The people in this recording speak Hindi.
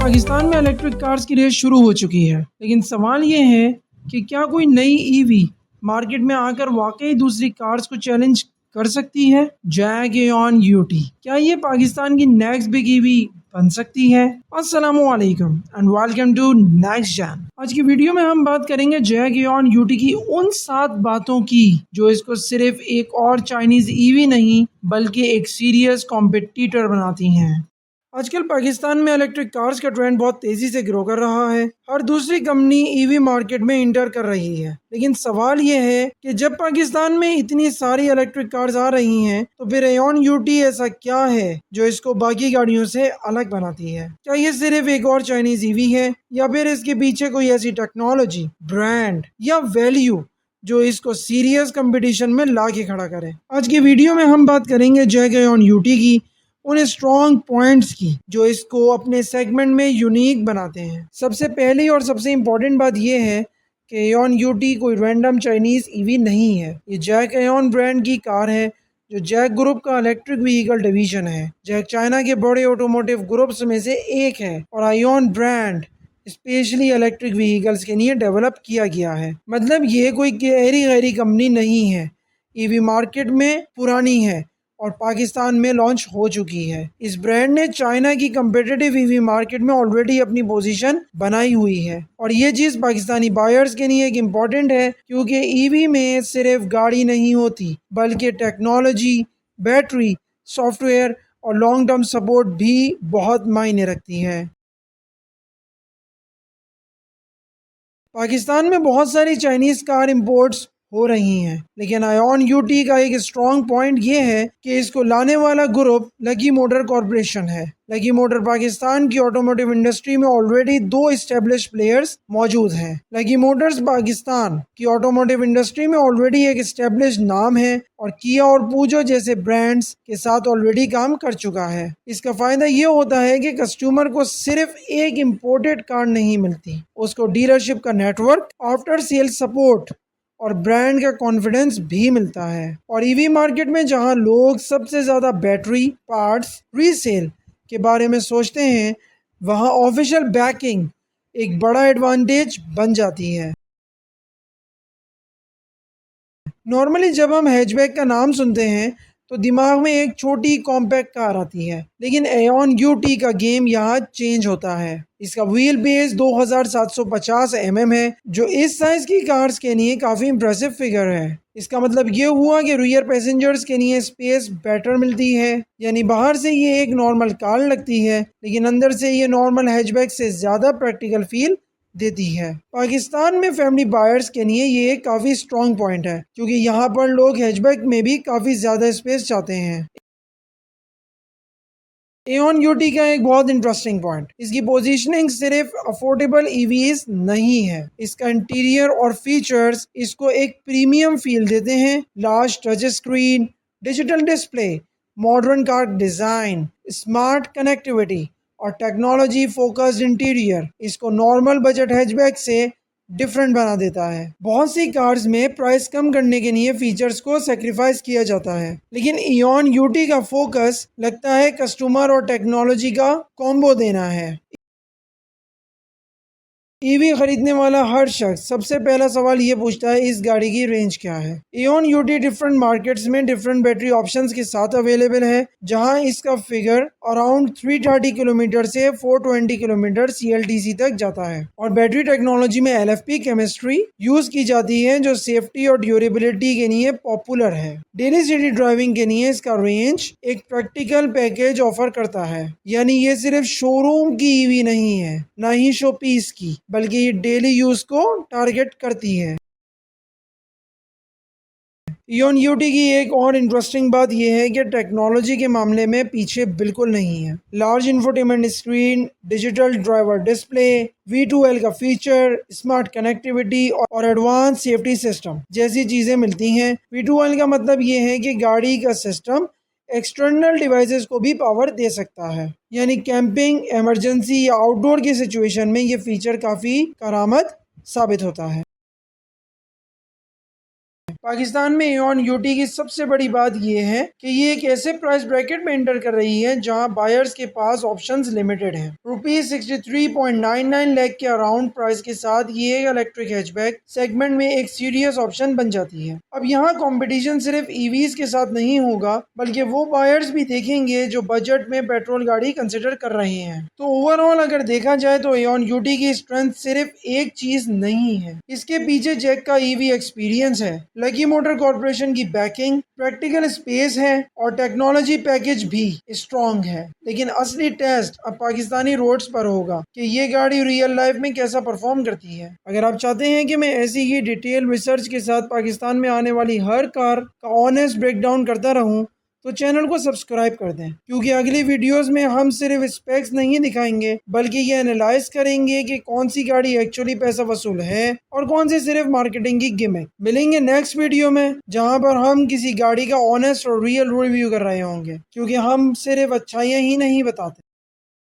पाकिस्तान में इलेक्ट्रिक कार्स की रेस शुरू हो चुकी है, लेकिन सवाल ये है कि क्या कोई नई ईवी मार्केट में आकर वाकई दूसरी कार्स को चैलेंज कर सकती है। जैग एऑन यूटी क्या ये पाकिस्तान की नेक्स्ट बिग ईवी बन सकती है। अस्सलामुअलैकुम and welcome to next Gen. आज की वीडियो में हम बात करेंगे जैग एऑन यूटी की उन 7 बातों की जो इसको सिर्फ एक और चाइनीज ईवी नहीं बल्कि एक सीरियस कॉम्पिटिटर बनाती हैं। आजकल पाकिस्तान में इलेक्ट्रिक कार्स का ट्रेंड बहुत तेजी से ग्रो कर रहा है। हर दूसरी कंपनी ईवी मार्केट में इंटर कर रही है, लेकिन सवाल यह है कि जब पाकिस्तान में इतनी सारी इलेक्ट्रिक कार्स आ रही हैं, तो फिर एऑन यूटी ऐसा क्या है जो इसको बाकी गाड़ियों से अलग बनाती है। क्या ये सिर्फ एक और चाइनीज ईवी है या फिर इसके पीछे कोई ऐसी टेक्नोलॉजी, ब्रांड या वैल्यू जो इसको सीरियस कंपटीशन में ला के खड़ा करे। आज की वीडियो में हम बात करेंगे जैग एऑन यूटी की उन स्ट्रॉन्ग पॉइंट्स की जो इसको अपने सेगमेंट में यूनिक बनाते हैं। सबसे पहली और सबसे इम्पोर्टेंट बात यह है कि एऑन यूटी कोई रैंडम चाइनीज ईवी नहीं है। ये जैग एऑन ब्रांड की कार है जो जैग ग्रुप का इलेक्ट्रिक व्हीकल डिवीजन है। जैग चाइना के बड़े ऑटोमोटिव ग्रुप्स में से एक है और ion brand specially electric vehicles के लिए डेवलप किया गया है। मतलब ये कोई गहरी गहरी कंपनी नहीं है। ईवी मार्केट में पुरानी है और पाकिस्तान में लॉन्च हो चुकी है। इस ब्रांड ने चाइना की कम्पिटिटिव ईवी मार्केट में ऑलरेडी अपनी पोजीशन बनाई हुई है और ये चीज़ पाकिस्तानी बायर्स के लिए एक इम्पॉर्टेंट है, क्योंकि ईवी में सिर्फ गाड़ी नहीं होती बल्कि टेक्नोलॉजी, बैटरी, सॉफ्टवेयर और लॉन्ग टर्म सपोर्ट भी बहुत मायने रखती है। पाकिस्तान में बहुत सारी चाइनीज़ कार इंपोर्ट्स हो रही हैं, लेकिन आयोन यूटी का एक स्ट्रॉन्ग पॉइंट ये है कि इसको लाने वाला ग्रुप लकी मोटर कॉरपोरेशन है। लकी मोटर पाकिस्तान की ऑटोमोटिव इंडस्ट्री में ऑलरेडी 2 इस्टेब्लिश प्लेयर्स मौजूद हैं। लकी मोटर्स पाकिस्तान की ऑटोमोटिव इंडस्ट्री में ऑलरेडी एक इस्टेब्लिश नाम है और किया और पूजो जैसे ब्रांड्स के साथ ऑलरेडी काम कर चुका है। इसका फ़ायदा ये होता है कि कस्टमर को सिर्फ एक इम्पोर्टेड कार नहीं मिलती, उसको डीलरशिप का नेटवर्क, आफ्टर सेल सपोर्ट और ब्रांड का कॉन्फिडेंस भी मिलता है। और ईवी मार्केट में जहां लोग सबसे ज़्यादा बैटरी, पार्ट्स, रीसेल के बारे में सोचते हैं, वहां ऑफिशियल बैकिंग एक बड़ा एडवांटेज बन जाती है। नॉर्मली जब हम हैचबैक का नाम सुनते हैं तो दिमाग में एक छोटी कॉम्पैक्ट कार आती है, लेकिन एऑन यूटी का गेम यहाँ चेंज होता है। इसका व्हील बेस 2750 है, जो इस साइज की कार्स के लिए काफ़ी इम्प्रेसिव फिगर है। इसका मतलब ये हुआ कि रियर पैसेंजर्स के लिए स्पेस बेटर मिलती है। यानी बाहर से ये एक नॉर्मल कार लगती है, लेकिन अंदर से ये नॉर्मल हैचबैक से ज़्यादा प्रैक्टिकल फील देती है। पाकिस्तान में फैमिली बायर्स के लिए ये एक काफ़ी स्ट्रॉन्ग पॉइंट है, क्योंकि यहाँ पर लोग हैचबैक में भी काफ़ी ज़्यादा स्पेस चाहते हैं। एऑन यूटी का एक बहुत इंटरेस्टिंग पॉइंट इसकी पोजीशनिंग सिर्फ अफोर्डेबल ईवीज नहीं है। इसका इंटीरियर और फीचर्स इसको एक प्रीमियम फील देते हैं। Large touch screen, digital display, modern car design, smart connectivity और टेक्नोलॉजी फोकस्ड इंटीरियर इसको नॉर्मल बजट हैचबैक से डिफरेंट बना देता है। बहुत सी कार्स में प्राइस कम करने के लिए फीचर्स को सेक्रीफाइस किया जाता है, लेकिन एऑन यूटी का फोकस लगता है कस्टमर और टेक्नोलॉजी का कॉम्बो देना है। ईवी खरीदने वाला हर शख्स सबसे पहला सवाल ये पूछता है, इस गाड़ी की रेंज क्या है। एऑन यूटी डिफरेंट मार्केट्स में डिफरेंट बैटरी ऑप्शंस के साथ अवेलेबल है, जहां इसका फिगर अराउंड 330 किलोमीटर से 420 किलोमीटर CLTC तक जाता है। और बैटरी टेक्नोलॉजी में LFP केमिस्ट्री यूज की जाती है, जो सेफ्टी और ड्यूरेबिलिटी के लिए पॉपुलर है। डेली सिटी ड्राइविंग के लिए इसका रेंज एक प्रैक्टिकल पैकेज ऑफर करता है। यानी ये सिर्फ शोरूम की ईवी नहीं है, ना ही शो पीस की, बल्कि ये डेली यूज को टारगेट करती है। एऑन यूटी की एक और इंटरेस्टिंग बात यह है कि टेक्नोलॉजी के मामले में पीछे बिल्कुल नहीं है। Large infotainment screen, digital driver display, V2L का फीचर, स्मार्ट कनेक्टिविटी और एडवांस सेफ्टी सिस्टम जैसी चीज़ें मिलती हैं। V2L का मतलब ये है कि गाड़ी का सिस्टम एक्सटर्नल डिवाइसेस को भी पावर दे सकता है। यानी कैंपिंग, इमरजेंसी या आउटडोर की सिचुएशन में ये फीचर काफ़ी करामत साबित होता है। पाकिस्तान में एऑन यूटी की सबसे बड़ी बात यह है कि ये एक ऐसे प्राइस ब्रैकेट में एंटर कर रही है जहां बायर्स के पास ऑप्शंस लिमिटेड हैं। ₹63.99 लाख के अराउंड प्राइस के साथ ये इलेक्ट्रिक हैचबैक सेगमेंट में एक सीरियस ऑप्शन बन जाती है। अब यहाँ कंपटीशन सिर्फ ईवीज के साथ नहीं होगा, बल्कि वो बायर्स भी देखेंगे जो बजट में पेट्रोल गाड़ी कंसिडर कर रहे हैं। तो ओवरऑल अगर देखा जाए तो एऑन यूटी की स्ट्रेंथ सिर्फ एक चीज नहीं है, इसके पीछे जैक का ईवी एक्सपीरियंस है, लकी मोटर कॉर्पोरेशन की बैकिंग, प्रैक्टिकल स्पेस है और टेक्नोलॉजी पैकेज भी स्ट्रॉन्ग है। लेकिन असली टेस्ट अब पाकिस्तानी रोड्स पर होगा कि ये गाड़ी रियल लाइफ में कैसा परफॉर्म करती है। अगर आप चाहते हैं कि मैं ऐसी ही डिटेल रिसर्च के साथ पाकिस्तान में आने वाली हर कार का ऑनेस्ट ब्रेकडाउन करता रहूं, तो चैनल को सब्सक्राइब कर दें, क्योंकि अगली वीडियोस में हम सिर्फ स्पेक्स नहीं दिखाएंगे बल्कि ये एनालाइज करेंगे कि कौन सी गाड़ी एक्चुअली पैसा वसूल है और कौन सी सिर्फ मार्केटिंग की गिमिक। मिलेंगे नेक्स्ट वीडियो में जहां पर हम किसी गाड़ी का ऑनेस्ट और रियल रिव्यू कर रहे होंगे, क्योंकि हम सिर्फ अच्छाइयाँ ही नहीं बताते।